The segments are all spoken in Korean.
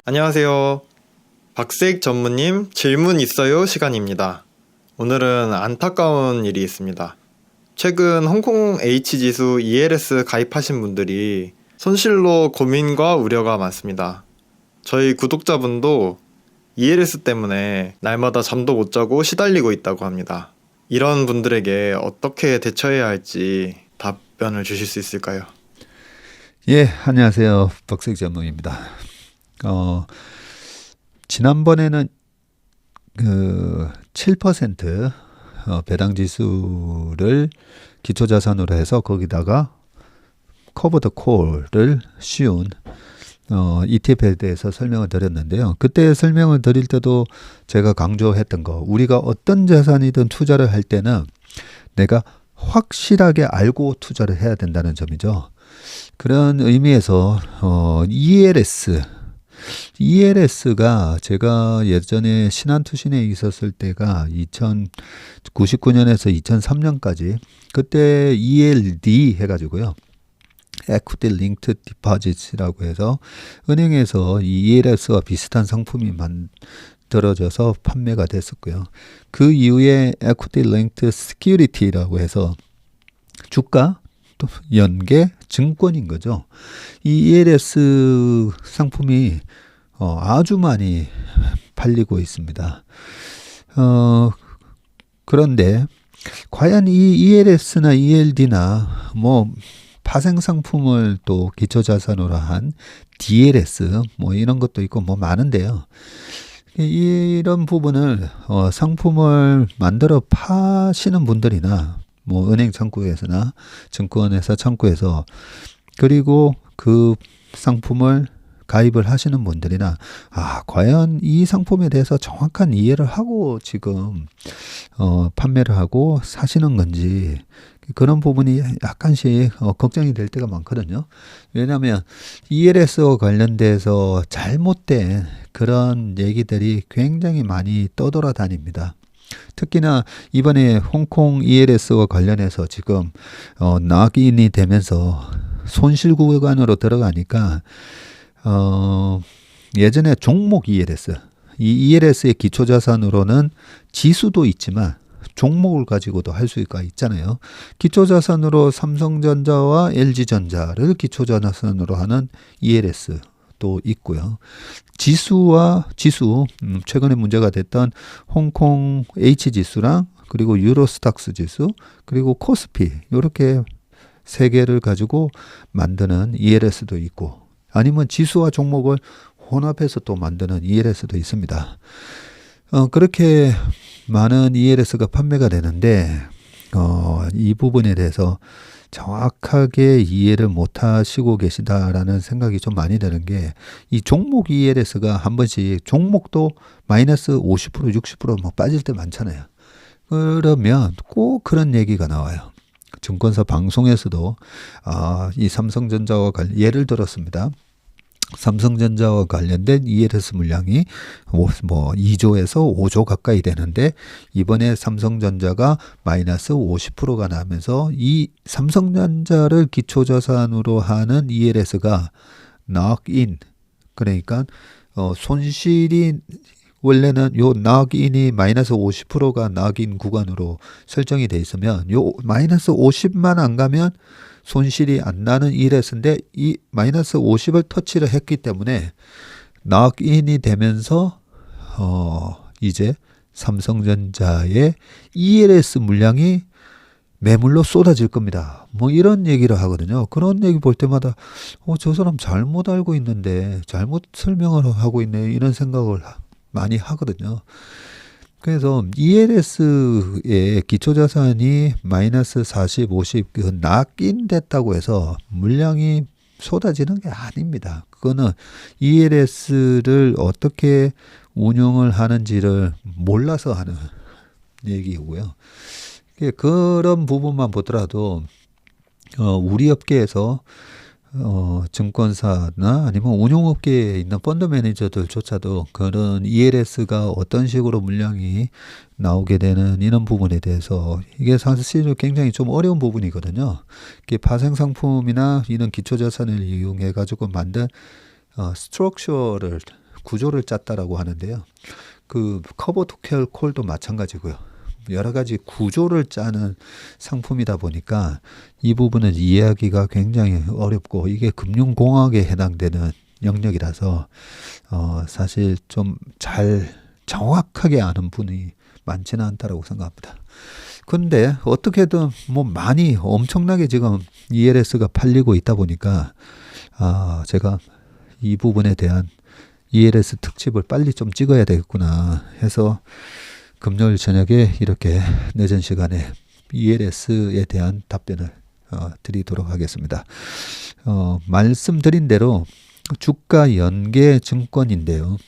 안녕하세요. 박세익 전무님 질문 있어요 시간입니다. 오늘은 안타까운 일이 있습니다. 최근 홍콩 H지수 ELS 가입하신 분들이 손실로 고민과 우려가 많습니다. 저희 구독자분도 ELS 때문에 날마다 잠도 못 자고 시달리고 있다고 합니다. 이런 분들에게 어떻게 대처해야 할지 답변을 주실 수 있을까요? 예, 안녕하세요. 박세익 전무입니다. 지난번에는 그 7% 배당 지수를 기초자산으로 해서 거기다가 커버드 콜을 씌운 ETF에 대해서 설명을 드렸는데요. 그때 설명을 드릴 때도 제가 강조했던 거, 우리가 어떤 자산이든 투자를 할 때는 내가 확실하게 알고 투자를 해야 된다는 점이죠. 그런 의미에서 ELS가 제가 예전에 신한투신에 있었을 때가 1999년에서 2003년까지 그때 ELD 해가지고요. Equity Linked Deposits라고 해서 은행에서 이 ELS와 비슷한 상품이 만들어져서 판매가 됐었고요. 그 이후에 Equity Linked Security라고 해서 주가 또 연계 증권인 거죠. 이 ELS 상품이 아주 많이 팔리고 있습니다. 그런데 과연 이 ELS나 ELD나 뭐 파생 상품을 또 기초자산으로 한 DLS 뭐 이런 것도 있고 뭐 많은데요. 이런 부분을 상품을 만들어 파시는 분들이나 뭐 은행 창구에서나 증권회사 창구에서 그리고 그 상품을 가입을 하시는 분들이나 과연 이 상품에 대해서 정확한 이해를 하고 지금 판매를 하고 사시는 건지 그런 부분이 약간씩 걱정이 될 때가 많거든요. 왜냐하면 ELS와 관련돼서 잘못된 그런 얘기들이 굉장히 많이 떠돌아다닙니다. 특히나 이번에 홍콩 ELS와 관련해서 지금 낙인이 되면서 손실 구간으로 들어가니까 예전에 종목 ELS, 이 ELS의 기초자산으로는 지수도 있지만 종목을 가지고도 할 수가 있잖아요. 기초자산으로 삼성전자와 LG전자를 기초자산으로 하는 ELS도 있고요. 지수 최근에 문제가 됐던 홍콩 H지수랑 그리고 유로스탁스 지수 그리고 코스피 이렇게 세 개를 가지고 만드는 ELS도 있고 아니면 지수와 종목을 혼합해서 또 만드는 ELS도 있습니다. 그렇게 많은 ELS가 판매가 되는데 이 부분에 대해서 정확하게 이해를 못 하시고 계시다라는 생각이 좀 많이 드는 게 이 종목 ELS가 한 번씩 종목도 마이너스 50% 60% 빠질 때 많잖아요. 그러면 꼭 그런 얘기가 나와요. 증권사 방송에서도 이 삼성전자와 예를 들었습니다. 삼성전자와 관련된 ELS 물량이 뭐 2조에서 5조 가까이 되는데 이번에 삼성전자가 마이너스 50%가 나면서 이 삼성전자를 기초자산으로 하는 ELS가 knock-in 그러니까 손실이 원래는 요 knock-in이 마이너스 50%가 knock-in 구간으로 설정이 돼 있으면 요 마이너스 50만 안 가면 손실이 안 나는 ELS인데 이 마이너스 50을 터치를 했기 때문에 knock-in이 되면서 이제 삼성전자의 ELS 물량이 매물로 쏟아질 겁니다. 뭐 이런 얘기를 하거든요. 그런 얘기 볼 때마다 저 사람 잘못 알고 있는데 잘못 설명을 하고 있네 이런 생각을 많이 하거든요. 그래서 ELS의 기초자산이 마이너스 40, 50 knock-in 됐다고 해서 물량이 쏟아지는 게 아닙니다. 그거는 ELS를 어떻게 운용을 하는지를 몰라서 하는 얘기고요. 그런 부분만 보더라도 우리 업계에서 증권사나 아니면 운용업계에 있는 펀드 매니저들조차도 그런 ELS가 어떤 식으로 물량이 나오게 되는 이런 부분에 대해서 이게 사실 굉장히 좀 어려운 부분이거든요. 이게 파생 상품이나 이런 기초자산을 이용해 가지고 만든 스트럭처를 구조를 짰다라고 하는데요. 그 커버 투 콜도 마찬가지고요. 여러 가지 구조를 짜는 상품이다 보니까 이 부분은 이해하기가 굉장히 어렵고 이게 금융공학에 해당되는 영역이라서 사실 좀 잘 정확하게 아는 분이 많지는 않다라고 생각합니다. 근데 어떻게든 뭐 많이 엄청나게 지금 ELS가 팔리고 있다 보니까 제가 이 부분에 대한 ELS 특집을 빨리 좀 찍어야 되겠구나 해서 금요일 저녁에 이렇게 늦은 시간에 ELS에 대한 답변을 드리도록 하겠습니다. 말씀드린 대로 주가 연계 증권인데요.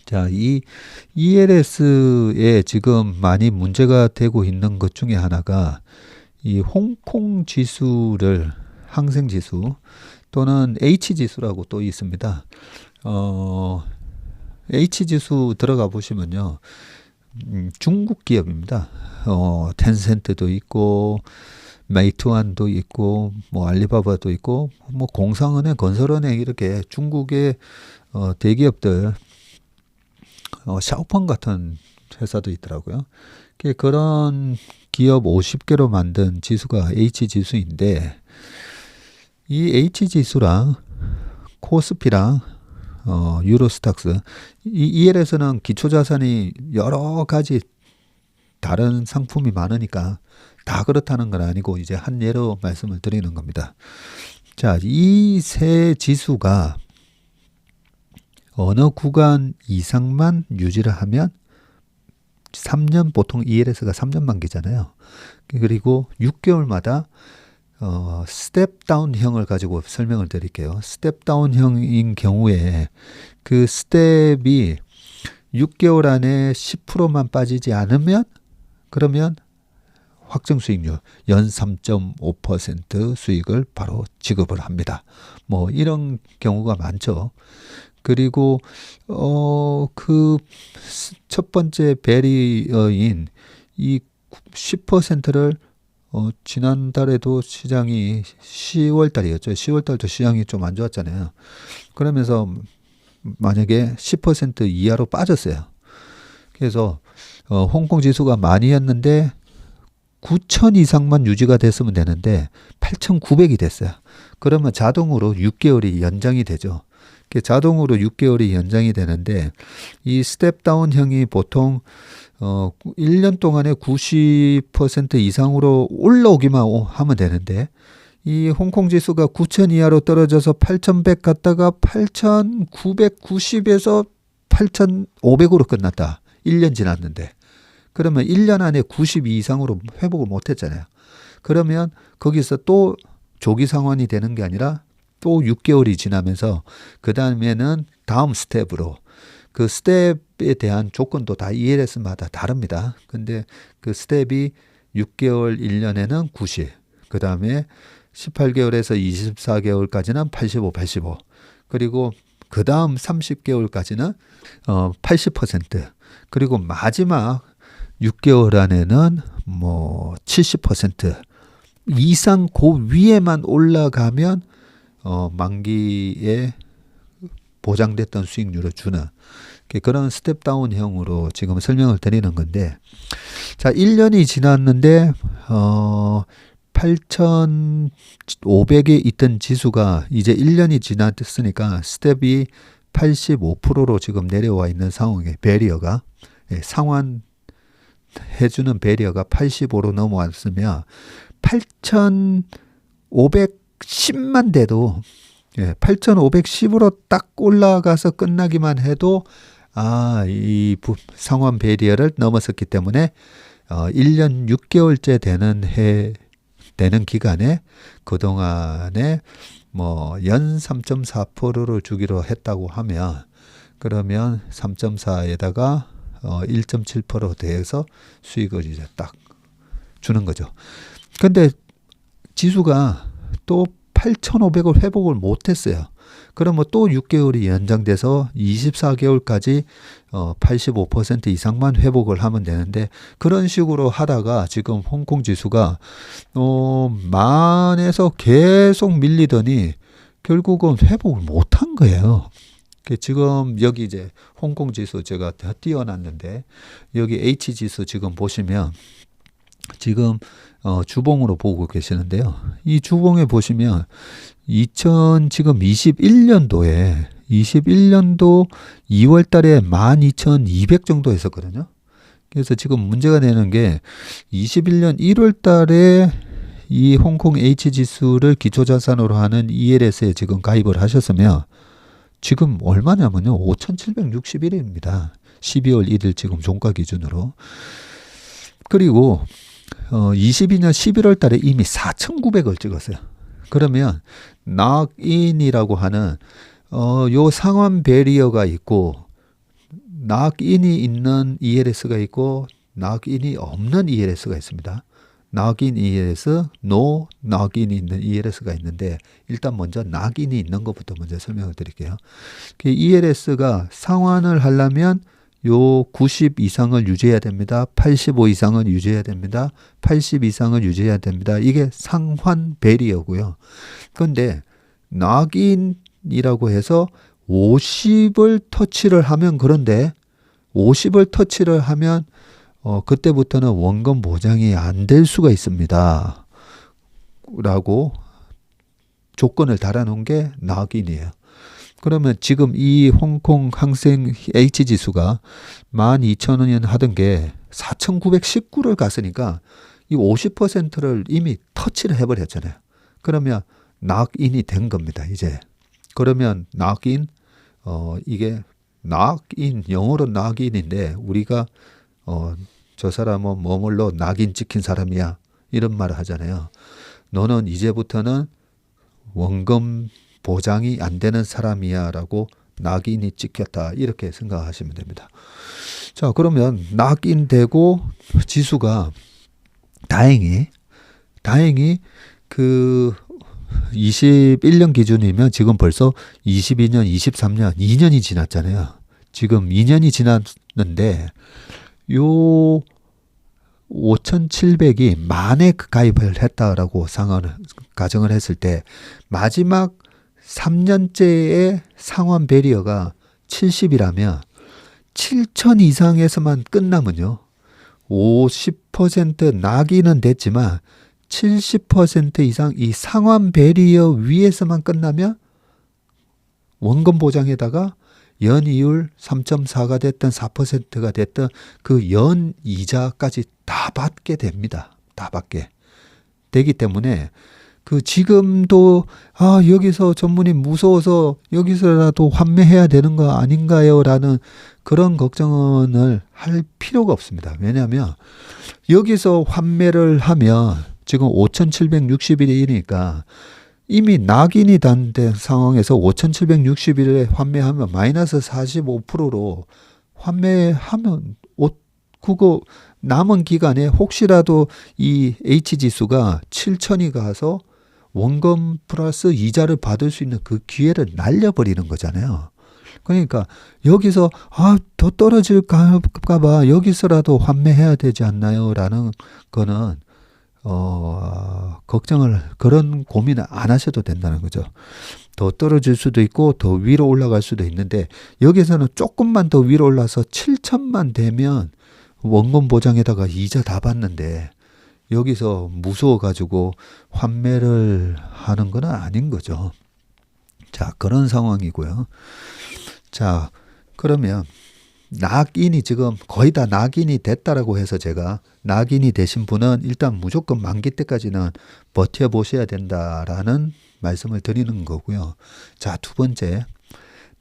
자, 이 ELS에 지금 많이 문제가 되고 있는 것 중에 하나가 이 홍콩 지수를 항생 지수 또는 H 지수라고 또 있습니다. H 지수 들어가 보시면요. 중국 기업입니다. 텐센트도 있고 메이투안도 있고 뭐 알리바바도 있고 뭐 공상은행, 건설은행 이렇게 중국의 대기업들 샤오펑 같은 회사도 있더라고요. 그런 기업 50개로 만든 지수가 H 지수인데 이 H 지수랑 코스피랑 유로스탁스 이 EL에서는 기초자산이 여러 가지 다른 상품이 많으니까 다 그렇다는 건 아니고 이제 한 예로 말씀을 드리는 겁니다. 자, 이 세 지수가 어느 구간 이상만 유지를 하면 3년 보통 ELS가 3년 만기잖아요. 그리고 6개월마다 스텝 다운형을 가지고 설명을 드릴게요. 스텝 다운형인 경우에 그 스텝이 6개월 안에 10%만 빠지지 않으면 그러면 확정 수익률 연 3.5% 수익을 바로 지급을 합니다. 뭐 이런 경우가 많죠. 그리고 그 첫 번째 베리어인 이 10%를 지난달에도 시장이 10월 달이었죠. 10월 달도 시장이 좀 안 좋았잖아요. 그러면서 만약에 10% 이하로 빠졌어요. 그래서 홍콩 지수가 많이였는데 9,000 이상만 유지가 됐으면 되는데 8,900이 됐어요. 그러면 자동으로 6개월이 연장이 되죠. 자동으로 6개월이 연장이 되는데 이 스텝다운형이 보통 1년 동안에 90% 이상으로 올라오기만 하면 되는데 이 홍콩 지수가 9,000 이하로 떨어져서 8,100 갔다가 8,990에서 8,500으로 끝났다. 1년 지났는데. 그러면 1년 안에 92 이상으로 회복을 못했잖아요. 그러면 거기서 또 조기 상환이 되는 게 아니라 또 6개월이 지나면서 그 다음에는 다음 스텝으로 그 스텝에 대한 조건도 다 ELS마다 다릅니다. 근데 그 스텝이 6개월 1년에는 90, 그 다음에 18개월에서 24개월까지는 85, 85, 그리고 그 다음 30개월까지는 80%, 그리고 마지막 6개월 안에는 뭐 70% 이상 그 위에만 올라가면 만기에 보장됐던 수익률을 주는 그런 스텝다운형으로 지금 설명을 드리는 건데, 자, 1년이 지났는데 8,500에 있던 지수가 이제 1년이 지났으니까 스텝이 85%로 지금 내려와 있는 상황에 베리어가 상환 해주는 베리어가 85로 넘어왔으면 8,510만 돼도 8,510으로 딱 올라가서 끝나기만 해도 이 상환 베리어를 넘었었기 때문에 1년 6개월째 되는 기간에 그동안에 뭐 연 3.4%를 주기로 했다고 하면 그러면 3.4에다가 1.7% 더해서 수익을 이제 딱 주는 거죠. 근데 지수가 또 8,500을 회복을 못했어요. 그러면 또 6개월이 연장돼서 24개월까지 85% 이상만 회복을 하면 되는데 그런 식으로 하다가 지금 홍콩 지수가 만에서 계속 밀리더니 결국은 회복을 못한 거예요. 지금 여기 이제 홍콩 지수 제가 다 띄워놨는데 여기 H 지수 지금 보시면 지금 주봉으로 보고 계시는데요. 이 주봉에 보시면 지금 21년도에 2월 달에 12,200 정도 했었거든요. 그래서 지금 문제가 되는 게 21년 1월 달에 이 홍콩 H 지수를 기초자산으로 하는 ELS에 지금 가입을 하셨으면 지금 얼마냐면요. 5,761일입니다. 12월 1일 지금 종가 기준으로. 그리고 22년 11월 달에 이미 4,900을 찍었어요. 그러면 락인이라고 하는 요 상환 베리어가 있고 락인이 있는 ELS가 있고 락인이 없는 ELS가 있습니다. 락인 ELS, 노 락인이 있는 ELS가 있는데 일단 먼저 락인이 있는 것부터 먼저 설명을 드릴게요. 그 ELS가 상환을 하려면 요 90 이상을 유지해야 됩니다. 85 이상을 유지해야 됩니다. 80 이상을 유지해야 됩니다. 이게 상환 베리어고요. 그런데 락인이라고 해서 50을 터치를 하면 그런데 50을 터치를 하면 그때부터는 원금 보장이 안 될 수가 있습니다. 라고 조건을 달아놓은 게 락인이에요. 그러면 지금 이 홍콩 항생 H지수가 12,000원 하던 게 4,919를 갔으니까 이 50%를 이미 터치를 해버렸잖아요. 그러면 락인이 된 겁니다. 이제. 그러면 락인 이게 락인 영어로 락인인데 우리가 저 사람은 뭐물로 낙인 찍힌 사람이야 이런 말을 하잖아요. 너는 이제부터는 원금 보장이 안 되는 사람이야 라고 낙인이 찍혔다 이렇게 생각하시면 됩니다. 자 그러면 낙인되고 지수가 다행히 그 21년 기준이면 지금 벌써 22년 23년 2년이 지났잖아요. 지금 2년이 지났는데 요 5,700이 만에 가입을 했다라고 가정을 했을 때 마지막 3년째의 상환 베리어가 70이라면 7,000 이상에서만 끝나면요. 50% 낙인은 됐지만 70% 이상 이 상환 베리어 위에서만 끝나면 원금 보장에다가 연이율 3.4가 됐든 4%가 됐든 그 연이자까지 다 받게 됩니다. 다 받게 되기 때문에 그 지금도 여기서 전문이 무서워서 여기서라도 환매해야 되는 거 아닌가요? 라는 그런 걱정을 할 필요가 없습니다. 왜냐하면 여기서 환매를 하면 지금 5,761일이니까 이미 낙인이 된 상황에서 5,761일에 환매하면 마이너스 45%로 환매하면 그거 남은 기간에 혹시라도 이 H지수가 7,000이 가서 원금 플러스 이자를 받을 수 있는 그 기회를 날려버리는 거잖아요. 그러니까 여기서 더 떨어질까 봐 여기서라도 환매해야 되지 않나요? 라는 거는 그런 고민을 안 하셔도 된다는 거죠. 더 떨어질 수도 있고 더 위로 올라갈 수도 있는데 여기서는 조금만 더 위로 올라서 7,000만 되면 원금 보장에다가 이자 다 받는데 여기서 무서워가지고 환매를 하는 건 아닌 거죠. 자, 그런 상황이고요. 자, 그러면 낙인이 지금 거의 다 낙인이 됐다라고 해서 제가 낙인이 되신 분은 일단 무조건 만기 때까지는 버텨보셔야 된다라는 말씀을 드리는 거고요. 자, 두 번째,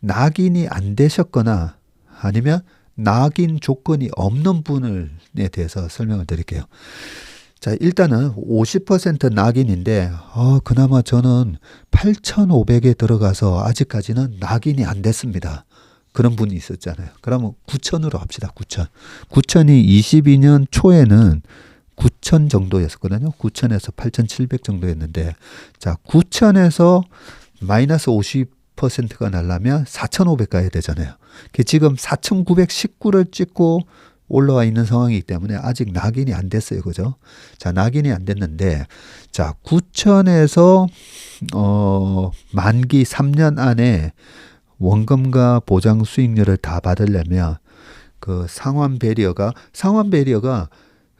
낙인이 안 되셨거나 아니면 낙인 조건이 없는 분에 대해서 설명을 드릴게요. 자, 일단은 50% 낙인인데 그나마 저는 8,500에 들어가서 아직까지는 낙인이 안 됐습니다. 그런 분이 있었잖아요. 그러면 9,000으로 합시다. 9,000. 9,000이 22년 초에는 9,000 정도였었거든요. 9,000에서 8,700 정도였는데 자, 9,000에서 마이너스 50%가 날라면 4,500 가야 되잖아요. 지금 4,919를 찍고 올라와 있는 상황이기 때문에 아직 낙인이 안 됐어요. 그죠? 자, 낙인이 안 됐는데 자, 9,000에서 만기 3년 안에 원금과 보장 수익률을 다 받으려면 그 상환 배리어가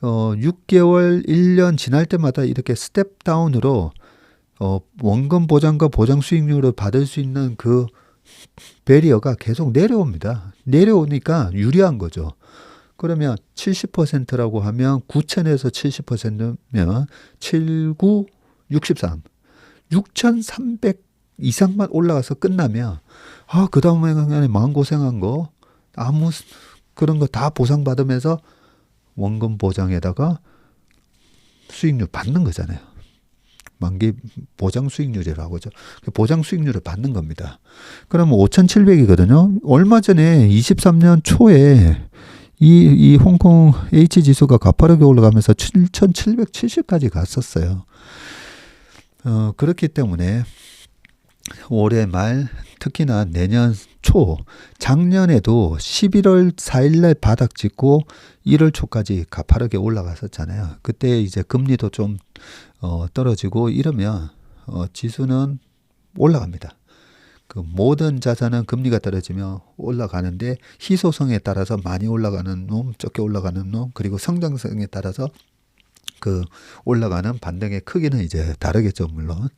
6개월, 1년 지날 때마다 이렇게 스텝 다운으로 원금 보장과 보장 수익률을 받을 수 있는 그 배리어가 계속 내려옵니다. 내려오니까 유리한 거죠. 그러면 70%라고 하면 9,000에서 70%면 7, 9, 63. 6,300 이상만 올라가서 끝나면 그 다음에 마음고생한 거 아무 그런 거 다 보상받으면서 원금 보장에다가 수익률 받는 거잖아요. 만기 보장 수익률이라고 하죠. 보장 수익률을 받는 겁니다. 그러면 5,700이거든요. 얼마 전에 23년 초에 이 홍콩 H 지수가 가파르게 올라가면서 7,770까지 갔었어요. 그렇기 때문에 올해 말 특히나 내년 초 작년에도 11월 4일날 바닥 찍고 1월 초까지 가파르게 올라갔었잖아요. 그때 이제 금리도 좀 떨어지고 이러면 지수는 올라갑니다. 그 모든 자산은 금리가 떨어지면 올라가는데 희소성에 따라서 많이 올라가는 놈, 적게 올라가는 놈, 그리고 성장성에 따라서 그 올라가는 반등의 크기는 이제 다르겠죠, 물론.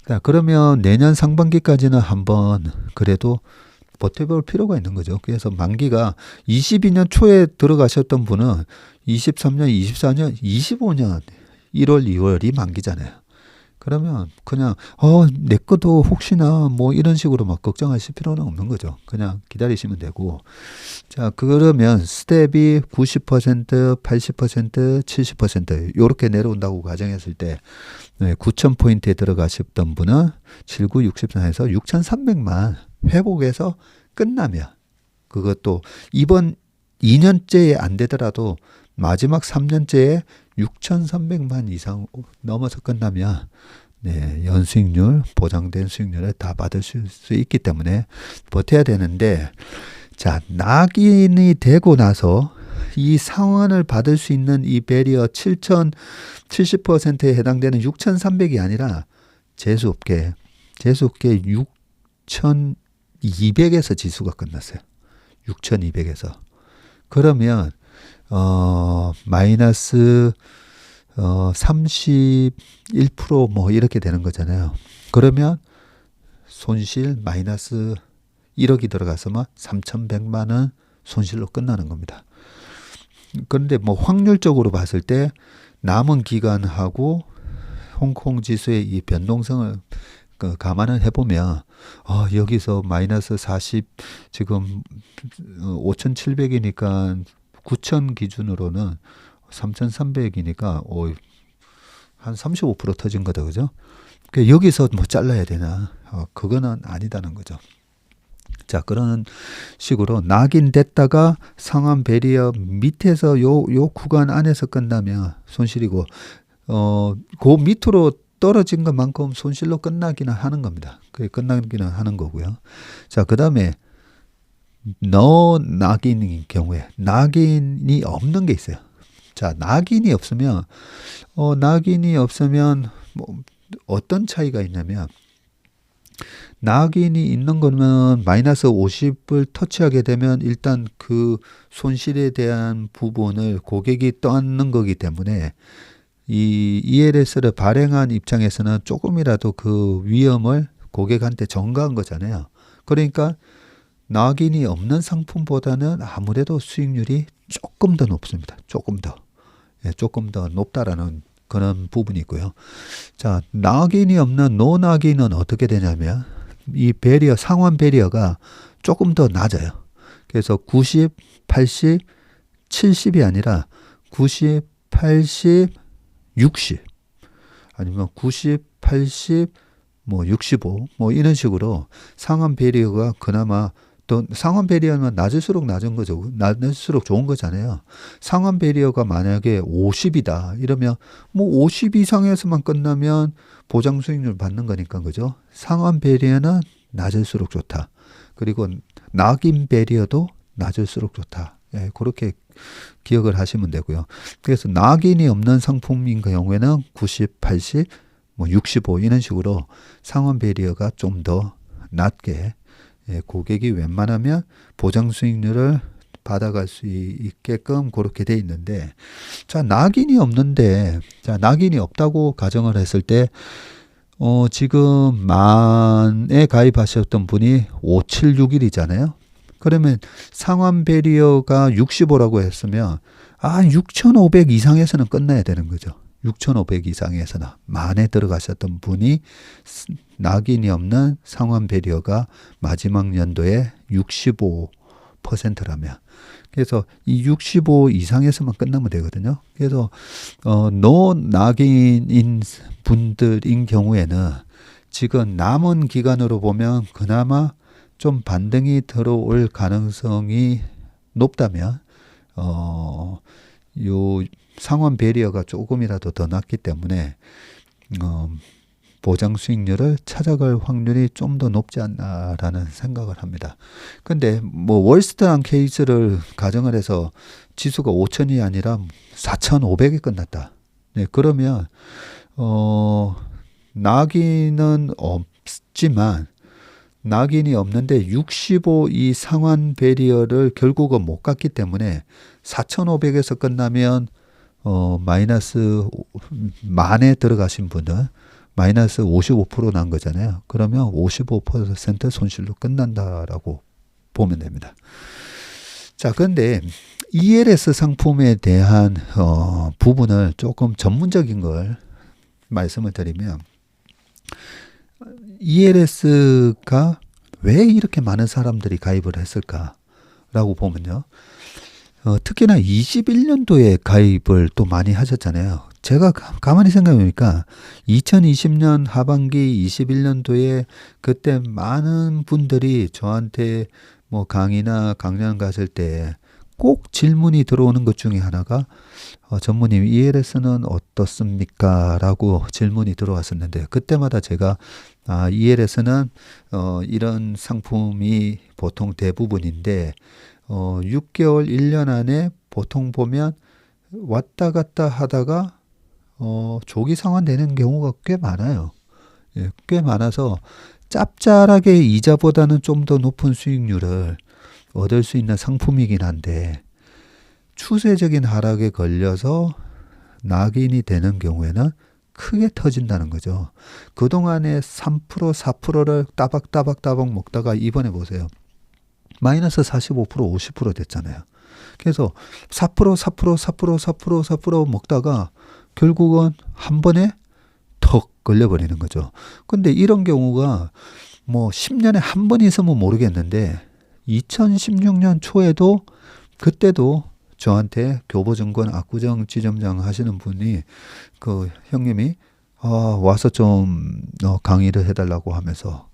자, 그러면 내년 상반기까지는 한번 그래도 버텨볼 필요가 있는 거죠. 그래서 만기가 22년 초에 들어가셨던 분은 23년, 24년, 25년 1월, 2월이 만기잖아요. 그러면 그냥 내 것도 혹시나 뭐 이런 식으로 막 걱정하실 필요는 없는 거죠. 그냥 기다리시면 되고. 자, 그러면 스텝이 90%, 80%, 70% 요렇게 내려온다고 가정했을 때 9,000포인트에 들어가셨던 분은 79, 64에서 6,300만 회복해서 끝나면 그것도 이번 2년째에 안 되더라도 마지막 3년째에 6,300만 이상 넘어서 끝나면 연수익률, 보장된 수익률을 다 받을 수 있기 때문에 버텨야 되는데, 자, 낙인이 되고 나서 이 상환을 받을 수 있는 이 배리어 70%에 해당되는 6,300이 아니라 재수없게 6,200에서 지수가 끝났어요. 6,200에서. 그러면 마이너스 31% 뭐 이렇게 되는 거잖아요. 그러면 손실 마이너스 1억이 들어가서만 3,100만 원 손실로 끝나는 겁니다. 그런데 뭐 확률적으로 봤을 때 남은 기간하고 홍콩 지수의 이 변동성을 감안을 해보면 여기서 마이너스 40 지금 5,700이니까 9,000 기준으로는 3,300이니까 한 35% 터진 거다, 그죠? 여기서 뭐 잘라야 되나? 그거는 아니다는 거죠. 자, 그런 식으로 낙인됐다가 상환 배리어 밑에서 요 구간 안에서 끝나면 손실이고, 그 밑으로 떨어진 것만큼 손실로 끝나기는 하는 겁니다. 그게 끝나기는 하는 거고요. 자, 그 다음에 낙인인 경우에 낙인이 없는 게 있어요. 자, 낙인이 없으면 뭐 어떤 차이가 있냐면, 낙인이 있는 거는 마이너스 50을 터치하게 되면 일단 그 손실에 대한 부분을 고객이 떠안는 거기 때문에 이 ELS를 발행한 입장에서는 조금이라도 그 위험을 고객한테 전가한 거잖아요. 그러니까 낙인이 없는 상품보다는 아무래도 수익률이 조금 더 높습니다. 조금 더 높다라는 그런 부분이 있고요. 자, 낙인이 없는 노낙인은 어떻게 되냐면 이 배리어, 상환 배리어가 조금 더 낮아요. 그래서 90, 80, 70이 아니라 90, 80, 60 아니면 90, 80, 뭐 65 뭐 이런 식으로 상환 배리어가 그나마 또 상환 배리어는 낮을수록 낮은 거죠. 낮을수록 좋은 거잖아요. 상환 배리어가 만약에 50이다 이러면 뭐 50 이상에서만 끝나면 보장 수익률 받는 거니까, 그죠? 상환 배리어는 낮을수록 좋다. 그리고 낙인 배리어도 낮을수록 좋다. 그렇게 기억을 하시면 되고요. 그래서 낙인이 없는 상품인 경우에는 90, 80, 뭐 65 이런 식으로 상환 배리어가 좀 더 낮게 예, 고객이 웬만하면 보장 수익률을 받아갈 수 있게끔 그렇게 돼 있는데, 자, 낙인이 없는데, 자, 낙인이 없다고 가정을 했을 때, 지금 만에 가입하셨던 분이 576일이잖아요. 그러면 상환 베리어가 65라고 했으면, 6,500 이상에서는 끝나야 되는 거죠. 6,500 이상에서는 만에 들어가셨던 분이 낙인이 없는 상환 베리어가 마지막 연도에 65%라면, 그래서 이 65 이상에서만 끝나면 되거든요. 그래서 노 낙인인 분들인 경우에는 지금 남은 기간으로 보면 그나마 좀 반등이 들어올 가능성이 높다면 요 상환 베리어가 조금이라도 더 낮기 때문에 보장 수익률을 찾아갈 확률이 좀 더 높지 않나라는 생각을 합니다. 근데 뭐 월스트한 케이스를 가정을 해서 지수가 5,000이 아니라 4,500에 끝났다. 네, 그러면 낙인은 없지만, 낙인이 없는데 65 이 상환 베리어를 결국은 못 갔기 때문에 4,500에서 끝나면 마이너스 만에 들어가신 분은 마이너스 55% 난 거잖아요. 그러면 55% 손실로 끝난다라고 보면 됩니다. 자, 그런데 ELS 상품에 대한 부분을 조금 전문적인 걸 말씀을 드리면, ELS가 왜 이렇게 많은 사람들이 가입을 했을까라고 보면요. 특히나 21년도에 가입을 또 많이 하셨잖아요. 제가 가만히 생각해보니까 2020년 하반기 21년도에 그때 많은 분들이 저한테 뭐 강의나 강연 가실 때 꼭 질문이 들어오는 것 중에 하나가 전무님 ELS는 어떻습니까? 라고 질문이 들어왔었는데, 그때마다 제가 ELS는 이런 상품이 보통 대부분인데 6개월 1년 안에 보통 보면 왔다 갔다 하다가 조기 상환되는 경우가 꽤 많아요. 예, 꽤 많아서 짭짤하게 이자보다는 좀 더 높은 수익률을 얻을 수 있는 상품이긴 한데, 추세적인 하락에 걸려서 낙인이 되는 경우에는 크게 터진다는 거죠. 그동안에 3%, 4%를 따박따박 먹다가 이번에 보세요. 마이너스 45%, 50% 됐잖아요. 그래서 4% 먹다가 결국은 한 번에 턱 걸려버리는 거죠. 근데 이런 경우가 뭐 10년에 한 번 있으면 모르겠는데 2016년 초에도, 그때도 저한테 교보증권 압구정 지점장 하시는 분이 그 형님이 와서 좀 강의를 해달라고 하면서,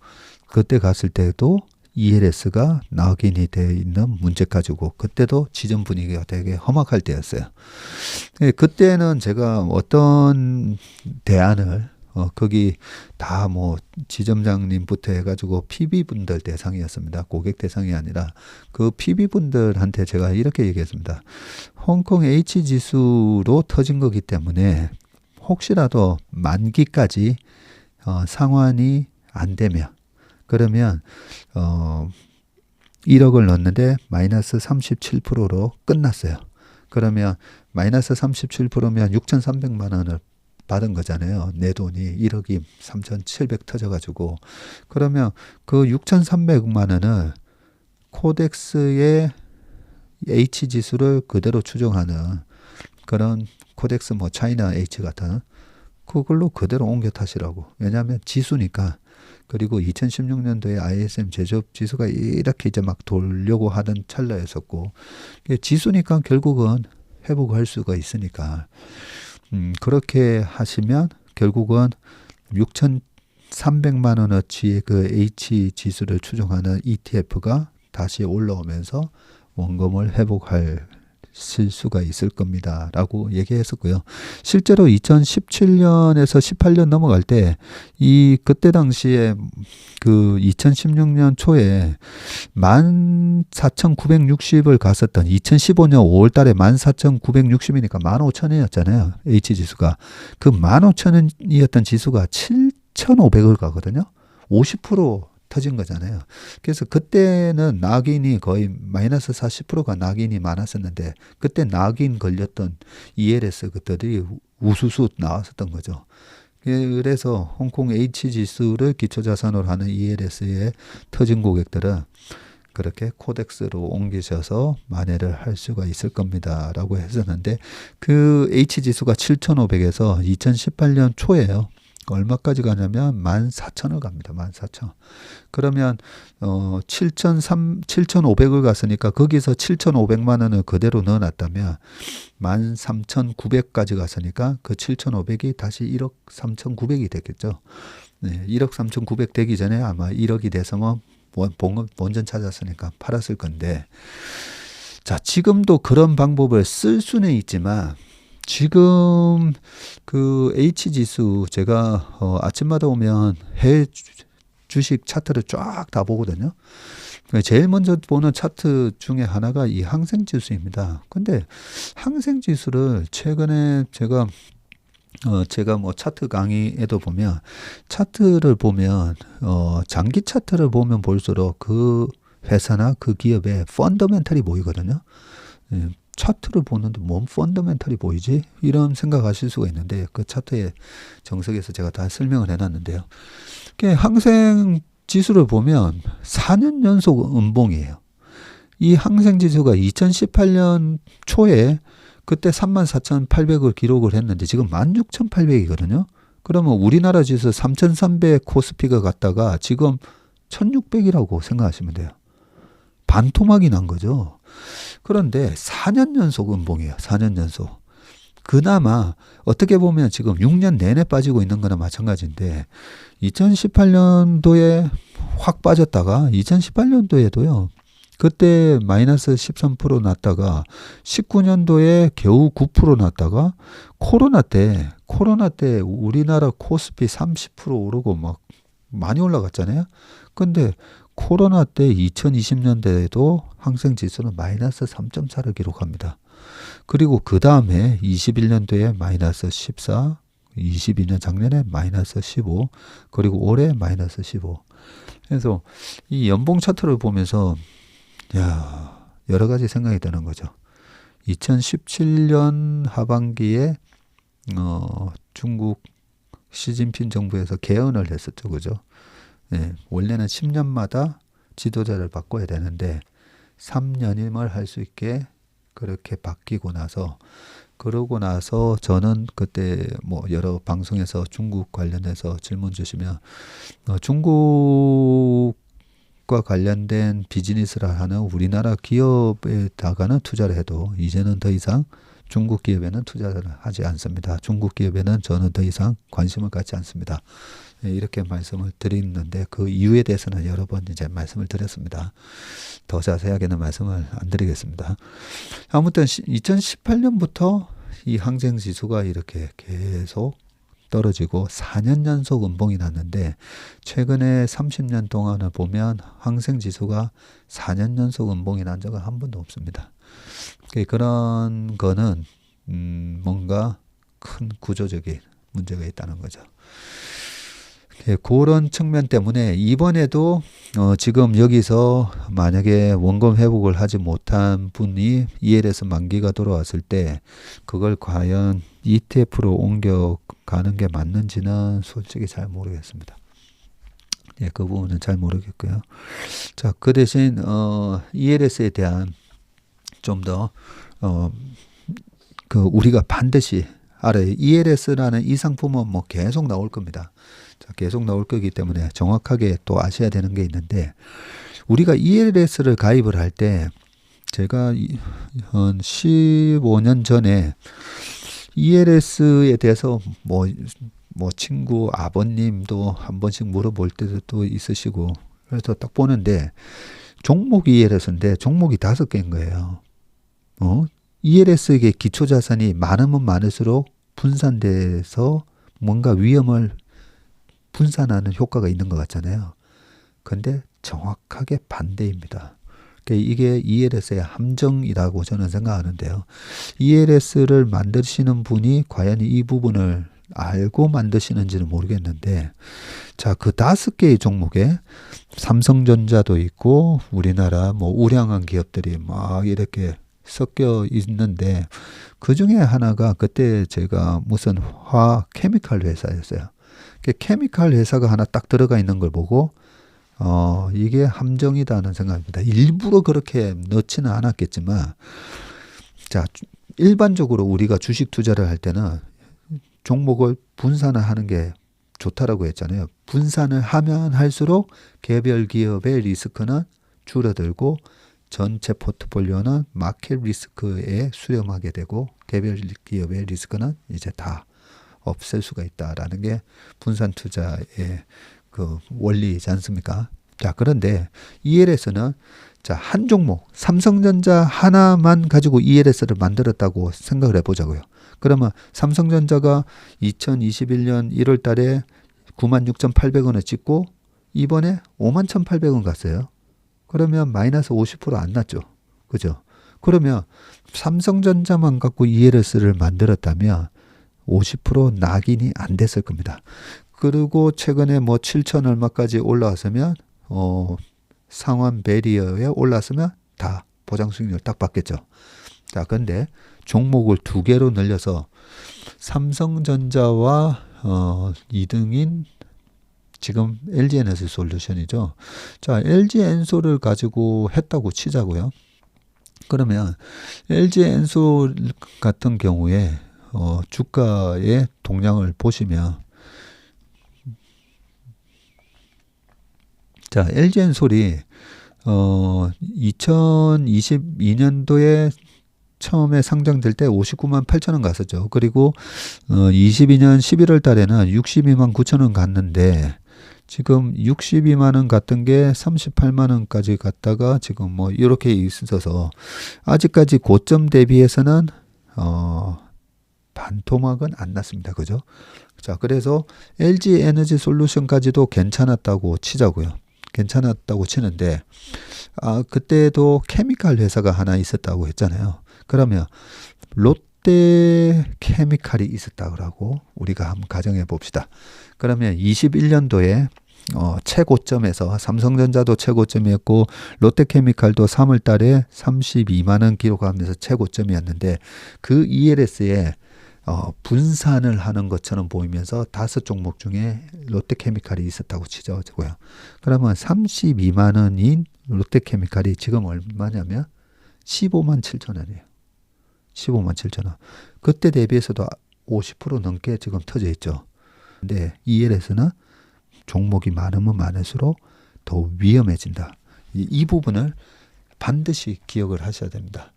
그때 갔을 때도 ELS가 낙인이 되어 있는 문제 가지고 그때도 지점 분위기가 되게 험악할 때였어요. 그때는 제가 어떤 대안을 거기 다 뭐 지점장님부터 해가지고 PB분들 대상이었습니다. 고객 대상이 아니라 그 PB분들한테 제가 이렇게 얘기했습니다. 홍콩 H지수로 터진 거기 때문에 혹시라도 만기까지 상환이 안 되면, 그러면 1억을 넣었는데 마이너스 37%로 끝났어요. 그러면 마이너스 37%면 6,300만 원을 받은 거잖아요. 내 돈이 1억이 3,700 터져가지고. 그러면 그 6,300만 원을 코덱스의 H지수를 그대로 추정하는 그런 코덱스 뭐 차이나 H 같은 그걸로 그대로 옮겨 타시라고. 왜냐하면 지수니까. 그리고 2016년도에 ISM 제조업 지수가 이렇게 이제 막 돌려고 하던 찰나였었고, 지수니까 결국은 회복할 수가 있으니까, 그렇게 하시면 결국은 6,300만 원어치의 그 H 지수를 추정하는 ETF가 다시 올라오면서 원금을 회복할 수가 있을 겁니다. 라고 얘기했었고요. 실제로 2017년에서 18년 넘어갈 때 그때 당시에 그 2016년 초에 14,960을 갔었던 2015년 5월 달에 14,960이니까 15,000원이었잖아요. H지수가. 그 15,000원이었던 지수가 7,500을 가거든요. 50% 터진 거잖아요. 그래서 그때는 낙인이 거의 마이너스 40%가 낙인이 많았었는데 그때 낙인 걸렸던 ELS 그들이 우수수 나왔었던 거죠. 그래서 홍콩 H 지수를 기초자산으로 하는 ELS에 터진 고객들은 그렇게 코덱스로 옮기셔서 만회를 할 수가 있을 겁니다. 라고 했었는데 그 H지수가 7,500에서 2018년 초에요. 얼마까지 가냐면 14,000을 갑니다. 14,000. 그러면 7,500을 갔으니까 거기서 7,500만 원을 그대로 넣어놨다면 13,900까지 갔으니까 그 7,500이 다시 1억 3,900이 됐겠죠. 네, 1억 3,900 되기 전에 아마 1억이 돼서면 본전 찾았으니까 팔았을 건데, 자, 지금도 그런 방법을 쓸 수는 있지만 지금 그 H지수 제가 아침마다 오면 해외 주식 차트를 쫙 다 보거든요. 제일 먼저 보는 차트 중에 하나가 이 항생지수입니다. 근데 항생지수를 최근에 제가 뭐 차트 강의에도 보면 차트를 보면 장기 차트를 보면 볼수록 그 회사나 그 기업의 펀더멘탈이 보이거든요. 예, 차트를 보는데 뭔 펀더멘탈이 보이지? 이런 생각하실 수가 있는데 그 차트의 정석에서 제가 다 설명을 해놨는데요. 항생 지수를 보면 4년 연속 음봉이에요. 이 항생 지수가 2018년 초에 그때 34,800을 기록을 했는데 지금 16,800이거든요. 그러면 우리나라 지수 3,300 코스피가 갔다가 지금 1,600이라고 생각하시면 돼요. 반토막이 난 거죠. 그런데 4년 연속 음봉이에요. 4년 연속. 그나마 어떻게 보면 지금 6년 내내 빠지고 있는 거나 마찬가지인데 2018년도에 확 빠졌다가 2018년도에도요. 그때 마이너스 13% 났다가 19년도에 겨우 9% 났다가 코로나 때 우리나라 코스피 30% 오르고 막 많이 올라갔잖아요. 근데 코로나 때 2020년대에도 항생지수는 마이너스 3.4를 기록합니다. 그리고 그 다음에 21년도에 마이너스 14, 22년 작년에 마이너스 15, 그리고 올해 마이너스 15. 그래서 이 연봉 차트를 보면서 여러 가지 생각이 드는 거죠. 2017년 하반기에 중국 시진핑 정부에서 개헌을 했었죠. 그죠? 네, 원래는 10년마다 지도자를 바꿔야 되는데 3년임을 할 수 있게 그렇게 바뀌고 나서 그러고 나서 저는 그때 뭐 여러 방송에서 중국 관련해서 질문 주시면 중국과 관련된 비즈니스를 하는 우리나라 기업에다가는 투자를 해도 이제는 더 이상 중국 기업에는 투자를 하지 않습니다. 중국 기업에는 저는 더 이상 관심을 갖지 않습니다. 이렇게 말씀을 드리는데 그 이유에 대해서는 여러 번 이제 말씀을 드렸습니다. 더 자세하게는 말씀을 안 드리겠습니다. 아무튼 2018년부터 이 항생지수가 이렇게 계속 떨어지고 4년 연속 음봉이 났는데 최근에 30년 동안을 보면 항생지수가 4년 연속 음봉이 난 적은 한 번도 없습니다. 그런 거는 뭔가 큰 구조적인 문제가 있다는 거죠. 그런 측면 때문에 이번에도 지금 여기서 만약에 원금 회복을 하지 못한 분이 ELS 만기가 돌아왔을 때 그걸 과연 ETF로 옮겨가는 게 맞는지는 솔직히 잘 모르겠습니다. 예, 그 부분은 잘 모르겠고요. 자, 그 대신 ELS에 대한 좀 더 그 우리가 반드시 알아요. ELS라는 이 상품은 뭐 계속 나올 겁니다. 자, 계속 나올 거기 때문에 정확하게 또 아셔야 되는 게 있는데 우리가 ELS를 가입을 할 때 제가 한 15년 전에 ELS에 대해서 뭐 친구 아버님도 한 번씩 물어볼 때도 또 있으시고 그래서 딱 보는데 종목 ELS인데 종목이 5개인 거예요. ELS에게 기초자산이 많으면 많을수록 분산돼서 뭔가 위험을 분산하는 효과가 있는 것 같잖아요. 근데 정확하게 반대입니다. 이게 ELS의 함정이라고 저는 생각하는데요. ELS를 만드시는 분이 과연 이 부분을 알고 만드시는지는 모르겠는데, 자, 그 5개의 종목에 삼성전자도 있고 우리나라 뭐 우량한 기업들이 막 이렇게 섞여 있는데, 그 중에 하나가 그때 제가 무슨 케미칼 회사였어요. 그 케미칼 회사가 하나 딱 들어가 있는 걸 보고 이게 함정이다는 생각입니다. 일부러 그렇게 넣지는 않았겠지만, 자, 일반적으로 우리가 주식 투자를 할 때는 종목을 분산을 하는 게 좋다라고 했잖아요. 분산을 하면 할수록 개별 기업의 리스크는 줄어들고 전체 포트폴리오는 마켓 리스크에 수렴하게 되고 개별 기업의 리스크는 이제 다 없앨 수가 있다라는 게 분산 투자의 그 원리이지 않습니까? 자, 그런데 ELS는 자, 한 종목, 삼성전자 하나만 가지고 ELS를 만들었다고 생각을 해보자고요. 그러면 삼성전자가 2021년 1월 달에 96,800원을 찍고 이번에 51,800원 갔어요. 그러면 마이너스 50%안 났죠. 그죠? 그러면 삼성전자만 갖고 ELS를 만들었다면 50% 낙인이 안 됐을 겁니다. 그리고 최근에 뭐 7천 얼마까지 올라왔으면 상환 베리어에 올랐으면 다 보장 수익률 딱 받겠죠. 자, 근데 종목을 2개로 늘려서 삼성전자와 2등인 지금 LG에너지솔루션이죠. 자, LG엔솔을 가지고 했다고 치자고요. 그러면 LG엔솔 같은 경우에 주가의 동향을 보시면, 자, LG엔솔이 2022년도에 처음에 상장될 때 59만 8천 원 갔었죠. 그리고 22년 11월 달에는 62만 9천 원 갔는데, 지금 62만 원 갔던 게 38만 원까지 갔다가 지금 뭐 이렇게 있어서 아직까지 고점 대비해서는 반토막은 안 났습니다. 그죠? 자, 그래서 LG 에너지 솔루션까지도 괜찮았다고 치자고요. 괜찮았다고 치는데, 그때도 케미칼 회사가 하나 있었다고 했잖아요. 그러면 롯데 케미칼이 있었다고 우리가 한번 가정해 봅시다. 그러면 21년도에 최고점에서 삼성전자도 최고점이었고 롯데케미칼도 3월 달에 32만 원 기록하면서 최고점이었는데, 그 ELS에 분산을 하는 것처럼 보이면서 5종목 중에 롯데케미칼이 있었다고 치자고요. 그러면 32만 원인 롯데케미칼이 지금 얼마냐면 15만 7천 원이에요. 15만 7천 원. 그때 대비해서도 50% 넘게 지금 터져 있죠. 근데 ELS는 종목이 많으면 많을수록 더 위험해진다. 이 부분을 반드시 기억을 하셔야 됩니다.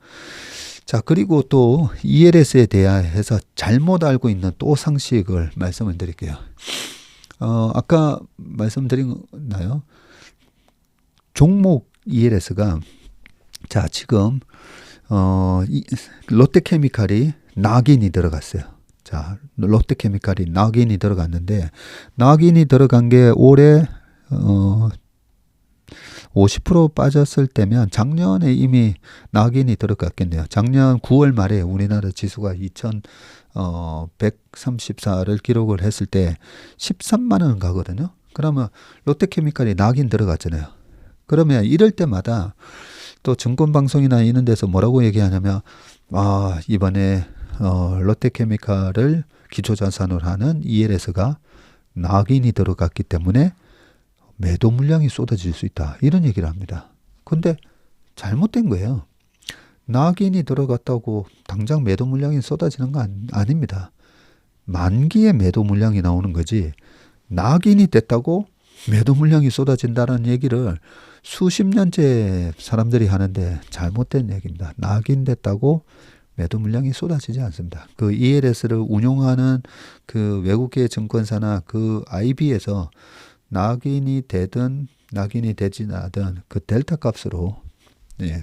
자, 그리고 또 ELS에 대해서 잘못 알고 있는 또 상식을 말씀을 드릴게요. 아까 말씀드렸나요? 종목 ELS가, 자, 지금 롯데케미칼이 낙인이 들어갔어요. 자, 롯데케미칼이 낙인이 들어갔는데, 낙인이 들어간 게 올해 50% 빠졌을 때면 작년에 이미 낙인이 들어갔겠네요. 작년 9월 말에 우리나라 지수가 2,134를 기록을 했을 때 13만 원 가거든요. 그러면 롯데케미칼이 낙인 들어갔잖아요. 그러면 이럴 때마다 또 증권방송이나 이런 데서 뭐라고 얘기하냐면, 이번에 롯데케미칼을 기초자산으로 하는 ELS가 낙인이 들어갔기 때문에 매도 물량이 쏟아질 수 있다, 이런 얘기를 합니다. 근데 잘못된 거예요. 낙인이 들어갔다고 당장 매도 물량이 쏟아지는 거 아닙니다. 만기에 매도 물량이 나오는 거지, 낙인이 됐다고 매도 물량이 쏟아진다는 얘기를 수십 년째 사람들이 하는데 잘못된 얘기입니다. 낙인됐다고 매도 물량이 쏟아지지 않습니다. 그 ELS를 운용하는 그 외국계 증권사나 그 IB에서 낙인이 되든 낙인이 되지 않든 그 델타 값으로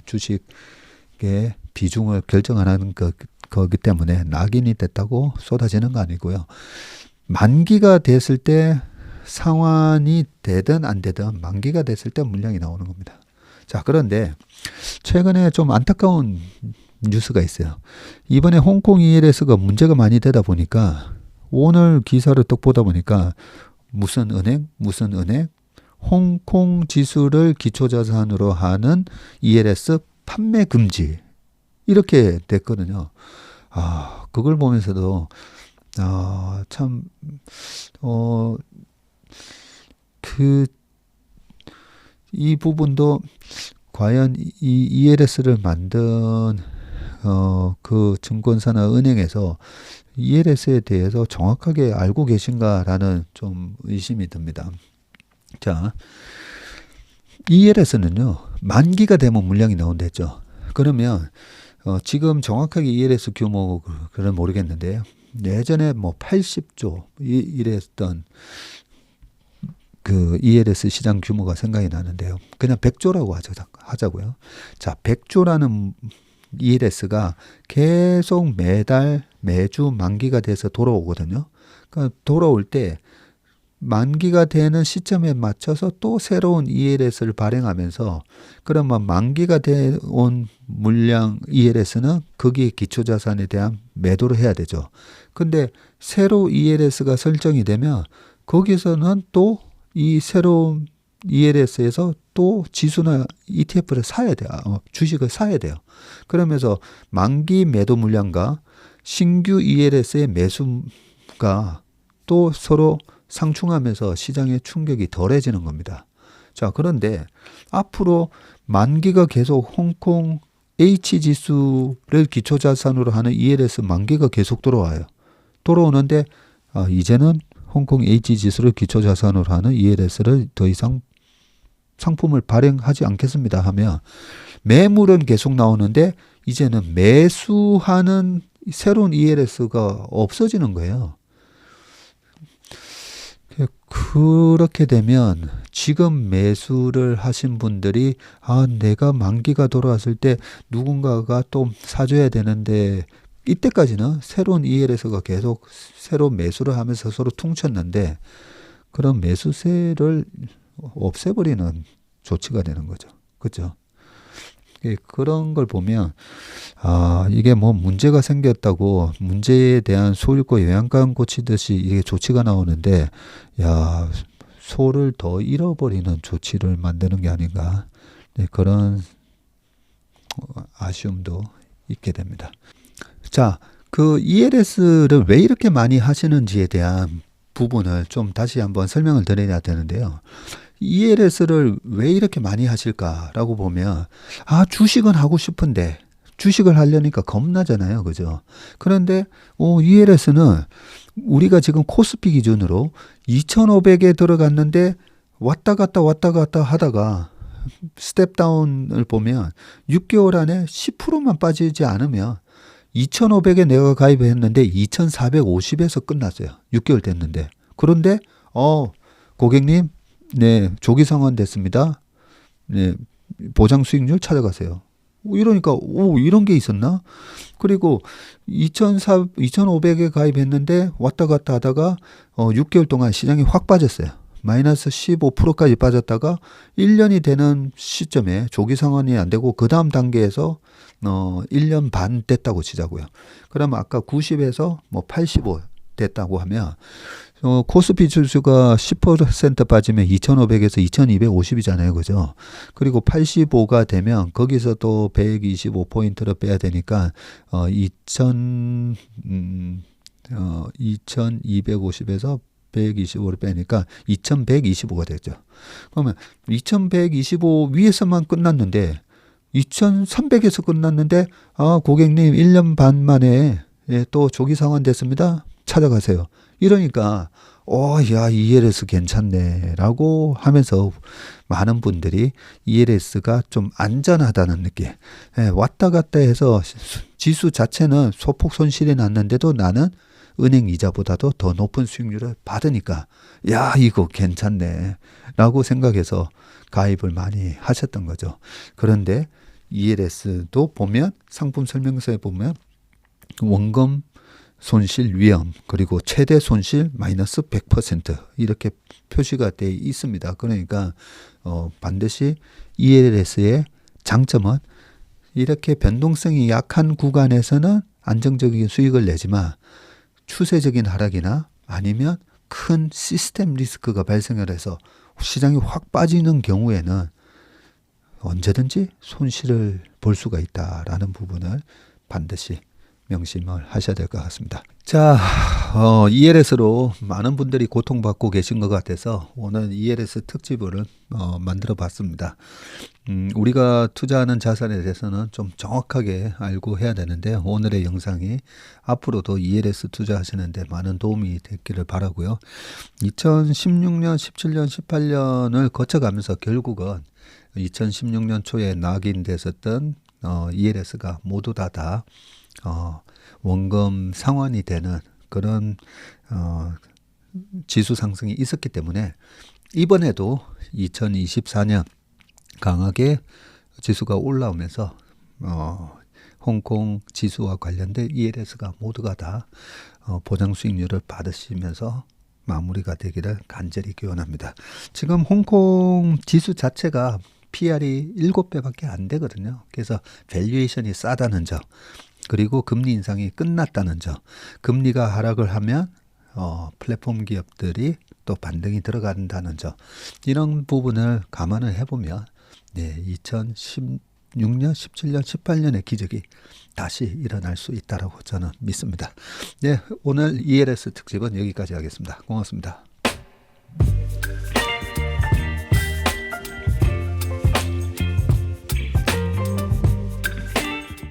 주식의 비중을 결정하는 거기 때문에 낙인이 됐다고 쏟아지는 거 아니고요. 만기가 됐을 때 상환이 되든 안 되든 만기가 됐을 때 물량이 나오는 겁니다. 자, 그런데 최근에 좀 안타까운 뉴스가 있어요. 이번에 홍콩 ELS가 문제가 많이 되다 보니까 오늘 기사를 딱 보다 보니까 무슨 은행, 홍콩 지수를 기초자산으로 하는 ELS 판매 금지 이렇게 됐거든요. 그걸 보면서도 참 이 부분도 과연 이 ELS를 만든 그 증권사나 은행에서 ELS에 대해서 정확하게 알고 계신가라는 좀 의심이 듭니다. 자, ELS는요, 만기가 되면 물량이 나온댔죠. 그러면 지금 정확하게 ELS 규모는 모르겠는데요. 예전에 뭐 80조 이랬던 그 ELS 시장 규모가 생각이 나는데요. 그냥 100조라고 하자고요. 자, 100조라는 ELS가 계속 매주 만기가 돼서 돌아오거든요. 그러니까 돌아올 때 만기가 되는 시점에 맞춰서 또 새로운 ELS를 발행하면서 그러면 만기가 온 물량 ELS는 거기에 기초자산에 대한 매도를 해야 되죠. 근데 새로 ELS가 설정이 되면 거기서는 또 이 새로운 ELS에서 또 지수나 ETF를 사야 돼요. 주식을 사야 돼요. 그러면서 만기 매도 물량과 신규 ELS의 매수가 또 서로 상충하면서 시장의 충격이 덜해지는 겁니다. 자, 그런데 앞으로 만기가 계속 홍콩 H지수를 기초자산으로 하는 ELS 만기가 계속 돌아오는데 이제는 홍콩 H지수를 기초자산으로 하는 ELS를 더 이상 상품을 발행하지 않겠습니다 하면 매물은 계속 나오는데 이제는 매수하는 새로운 ELS가 없어지는 거예요. 그렇게 되면 지금 매수를 하신 분들이 내가 만기가 돌아왔을 때 누군가가 또 사줘야 되는데 이때까지는 새로운 ELS가 계속 새로 매수를 하면서 서로 퉁쳤는데 그런 매수세를 없애버리는 조치가 되는 거죠. 그렇죠? 그런 걸 보면 이게 뭐 문제가 생겼다고 문제에 대한 소 읽고 요양감 고치듯이 이게 조치가 나오는데 소를 더 잃어버리는 조치를 만드는 게 아닌가 그런 아쉬움도 있게 됩니다. 자, 그 ELS를 왜 이렇게 많이 하시는지에 대한 부분을 좀 다시 한번 설명을 드려야 되는데요. ELS를 왜 이렇게 많이 하실까라고 보면 주식은 하고 싶은데 주식을 하려니까 겁나잖아요. 그죠? 그런데 ELS는 우리가 지금 코스피 기준으로 2,500에 들어갔는데 왔다 갔다 하다가 스텝다운을 보면 6개월 안에 10%만 빠지지 않으면 2,500에 내가 가입했는데 2,450에서 끝났어요. 6개월 됐는데. 그런데 고객님 네, 조기 상환 됐습니다. 네, 보장 수익률 찾아가세요. 이러니까 이런 게 있었나? 그리고 2,500에 가입했는데 왔다 갔다 하다가 6개월 동안 시장이 확 빠졌어요. 마이너스 15%까지 빠졌다가 1년이 되는 시점에 조기 상환이 안 되고 그 다음 단계에서 1년 반 됐다고 치자고요. 그러면 아까 90에서 뭐 85 됐다고 하면 코스피 지수가 10% 빠지면 2,500에서 2,250이잖아요. 그죠? 그리고 85가 되면 거기서 또 125포인트를 빼야 되니까 2,250에서 125를 빼니까 2,125가 되죠. 그러면 2,125 위에서만 끝났는데 2,300에서 끝났는데 고객님 1년 반 만에 또 조기 상환 됐습니다. 찾아가세요. 이러니까 ELS 괜찮네 라고 하면서 많은 분들이 ELS가 좀 안전하다는 느낌 왔다 갔다 해서 지수 자체는 소폭 손실이 났는데도 나는 은행 이자보다도 더 높은 수익률을 받으니까 이거 괜찮네 라고 생각해서 가입을 많이 하셨던 거죠. 그런데 ELS도 보면 상품 설명서에 보면 원금 손실 위험 그리고 최대 손실 마이너스 100% 이렇게 표시가 되어 있습니다. 그러니까 반드시 ELS의 장점은 이렇게 변동성이 약한 구간에서는 안정적인 수익을 내지만 추세적인 하락이나 아니면 큰 시스템 리스크가 발생을 해서 시장이 확 빠지는 경우에는 언제든지 손실을 볼 수가 있다라는 부분을 반드시 명심을 하셔야 될 것 같습니다. 자, ELS로 많은 분들이 고통받고 계신 것 같아서 오늘 ELS 특집을 만들어 봤습니다. 우리가 투자하는 자산에 대해서는 좀 정확하게 알고 해야 되는데 오늘의 영상이 앞으로도 ELS 투자하시는데 많은 도움이 됐기를 바라고요. 2016년, 17년, 18년을 거쳐가면서 결국은 2016년 초에 낙인됐었던 ELS가 모두 다 원금 상환이 되는 그런 지수 상승이 있었기 때문에 이번에도 2024년 강하게 지수가 올라오면서 홍콩 지수와 관련된 ELS가 모두가 다 보장 수익률을 받으시면서 마무리가 되기를 간절히 기원합니다. 지금 홍콩 지수 자체가 PR이 7배밖에 안 되거든요. 그래서 밸류에이션이 싸다는 점, 그리고 금리 인상이 끝났다는 점, 금리가 하락을 하면 플랫폼 기업들이 또 반등이 들어간다는 점, 이런 부분을 감안을 해보면 2016년, 17년, 18년의 기적이 다시 일어날 수 있다라고 저는 믿습니다. 네, 오늘 ELS 특집은 여기까지 하겠습니다. 고맙습니다.